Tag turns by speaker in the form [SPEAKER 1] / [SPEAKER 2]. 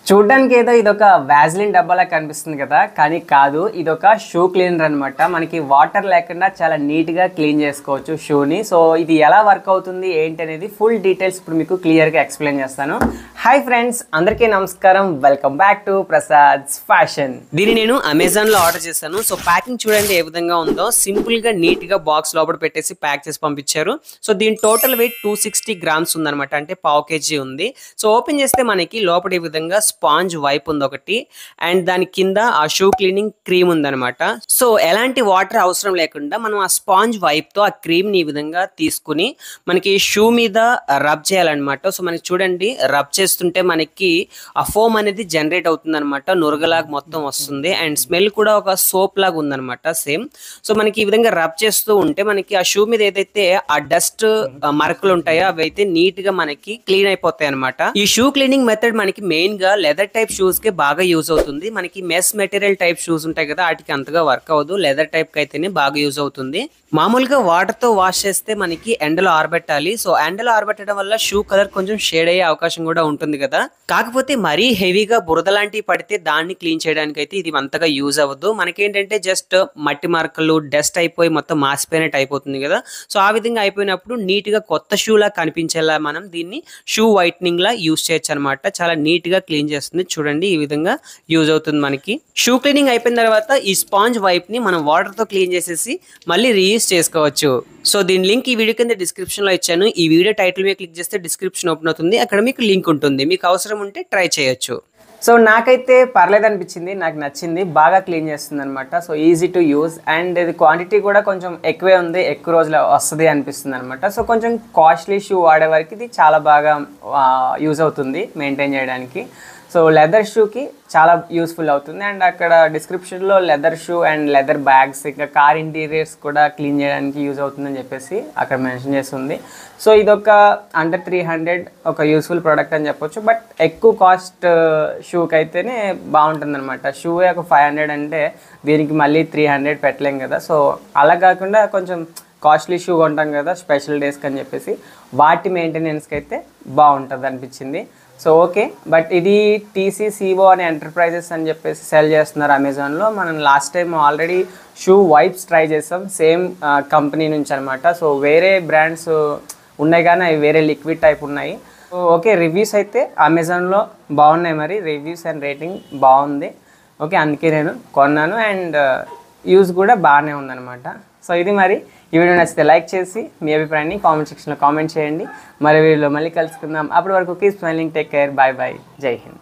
[SPEAKER 1] చూడడానికి ఏదో ఇదొక వాజ్లిన్ డబ్బాలా కనిపిస్తుంది కదా, కానీ కాదు. ఇదొక షూ క్లీనర్ అనమాట. మనకి వాటర్ లేకుండా చాలా నీట్గా క్లీన్ చేసుకోవచ్చు షూని. సో ఇది ఎలా వర్క్ అవుతుంది ఏంటి అనేది ఫుల్ డీటెయిల్స్ ఇప్పుడు మీకు క్లియర్గా ఎక్స్ప్లెయిన్ చేస్తాను. హాయ్ ఫ్రెండ్స్, అందరికీ నమస్కారం. Welcome back to Prasad's fashion. దీన్ని నేను అమెజాన్లో ఆర్డర్ చేశాను. సో ప్యాకింగ్ చూడండి ఏ విధంగా ఉందో. సింపుల్గా నీట్గా బాక్స్ లోపల పెట్టేసి ప్యాక్ చేసి పంపించారు. సో దీని టోటల్ వెయిట్ 260 గ్రామ్స్ ఉందన్నమాట, అంటే పావు కేజీ ఉంది. సో ఓపెన్ చేస్తే మనకి లోపల ఈ విధంగా స్పాంజ్ వైప్ ఉంది ఒకటి, అండ్ దాని కింద ఆ షూ క్లీనింగ్ క్రీమ్ ఉందన్నమాట. సో ఎలాంటి వాటర్ అవసరం లేకుండా మనం ఆ స్పాంజ్ వైప్ తో ఆ క్రీమ్ ని ఈ విధంగా తీసుకుని మనకి షూ మీద రబ్ చేయాలన్నమాట. సో మనకి చూడండి, రబ్ చేస్తుంటే మనకి ఆ ఫోమ్ అనేది జనరేట్ అవుతుంది అనమాట, నురగలాగా మొత్తం వస్తుంది. అండ్ స్మెల్ కూడా ఒక సోప్ లాగా ఉందన్నమాట సేమ్. సో మనకి ఈ విధంగా రబ్ చేస్తూ ఉంటే మనకి ఆ షూ మీద ఏదైతే ఆ డస్ట్ మరకలు ఉంటాయో అవి అయితే నీట్ గా మనకి క్లీన్ అయిపోతాయి అనమాట. ఈ షూ క్లీనింగ్ మెథడ్ మనకి మెయిన్ గా లెదర్ టైప్ షూస్ కి బాగా యూజ్ అవుతుంది. మనకి మెస్ మెటీరియల్ టైప్ షూస్ ఉంటాయి కదా, వాటికి అంతగా వర్క్ అవ్వదు. లెదర్ టైప్ కి అయితేనే బాగా యూజ్ అవుతుంది. మామూలుగా వాటర్ తో వాష్ చేస్తే మనకి ఎండలో ఆరబెట్టాలి. సో ఎండలో ఆరబెట్టడం వల్ల షూ కలర్ కొంచెం షేడ్ అయ్యే అవకాశం కూడా ఉంటుంది కదా. కాకపోతే మరీ హెవీగా బురద లాంటివి పడితే దాన్ని క్లీన్ చేయడానికి అయితే ఇది అంతగా యూజ్ అవ్వదు. మనకేంటంటే జస్ట్ మట్టి మార్కలు డస్ట్ అయిపోయి మొత్తం మాసిపోయినట్టు అయిపోతుంది కదా. సో ఆ విధంగా అయిపోయినప్పుడు నీట్ గా కొత్త షూ లా కనిపించేలా మనం దీన్ని షూ వైట్నింగ్ లా యూజ్ చేయొచ్చు అనమాట. చాలా నీట్ గా క్లీన్ చేస్తుంది. చూడండి ఈ విధంగా యూజ్ అవుతుంది మనకి. షూ క్లీనింగ్ అయిపోయిన తర్వాత ఈ స్పాంజ్ వైప్ ని మనం వాటర్ తో క్లీన్ చేసేసి మళ్ళీ రీయూజ్ చేసుకోవచ్చు. సో దీని లింక్ ఈ వీడియో కింద డిస్క్రిప్షన్ లో ఇచ్చాను. ఈ వీడియో టైటిల్ మీద క్లిక్ చేస్తే డిస్క్రిప్షన్ ఓపెన్ అవుతుంది, అక్కడ మీకు లింక్ ఉంటుంది. మీకు అవసరం ఉంటే ట్రై చేయొచ్చు. సో నాకైతే పర్లేదు అనిపించింది, నాకు నచ్చింది. బాగా క్లీన్ చేస్తుంది అనమాట. So easy to use, and ఇది క్వాంటిటీ కూడా కొంచెం ఎక్కువే ఉంది, ఎక్కువ రోజులు వస్తుంది అనిపిస్తుంది అనమాట. సో కొంచెం కాస్ట్లీ షూ వాడే వరకు ఇది చాలా బాగా యూజ్ అవుతుంది మెయింటైన్ చేయడానికి. సో లెదర్ షూకి చాలా యూస్ఫుల్ అవుతుంది. అండ్ అక్కడ డిస్క్రిప్షన్లో leather shoe and leather bags, ఇంకా కార్ ఇంటీరియర్స్ కూడా క్లీన్ చేయడానికి యూజ్ అవుతుందని చెప్పేసి అక్కడ మెన్షన్ చేస్తుంది. సో ఇదొక అండర్ 300 ఒక యూస్ఫుల్ ప్రోడక్ట్ అని చెప్పొచ్చు. బట్ ఎక్కువ కాస్ట్ షూకి అయితేనే బాగుంటుంది అనమాట. షూ ఒక 500 అంటే దీనికి మళ్ళీ 300 పెట్టలేం కదా. సో అలా కాకుండా కొంచెం కాస్ట్లీ షూ కొంటాం కదా స్పెషల్ డేస్కి అని చెప్పేసి, వాటి మెయింటెనెన్స్కి అయితే బాగుంటుంది అనిపించింది. సో ఓకే, బట్ ఇది TCCO అనే ఎంటర్ప్రైజెస్ అని చెప్పేసి సెల్ చేస్తున్నారు అమెజాన్లో. మనం last time already shoe wipes try చేస్తాం, సేమ్ కంపెనీ నుంచి అనమాట. సో వేరే బ్రాండ్స్ ఉన్నాయి కానీ అవి వేరే లిక్విడ్ టైప్ ఉన్నాయి. సో ఓకే, రివ్యూస్ అయితే అమెజాన్లో బాగున్నాయి, మరి రివ్యూస్ అండ్ రేటింగ్ బాగుంది. ఓకే, అందుకే నేను కొన్నాను, అండ్ యూజ్ కూడా బాగానే ఉందన్నమాట. సో ఇది మరి ఈ వీడియో నచ్చితే లైక్ చేసి మీ అభిప్రాయాన్ని కామెంట్ సెక్షన్లో కామెంట్ చేయండి. మరి వీడియోలో మళ్ళీ కలుసుకుందాం. అప్పటి వరకు keep smiling, take care, bye bye, జై హింద్.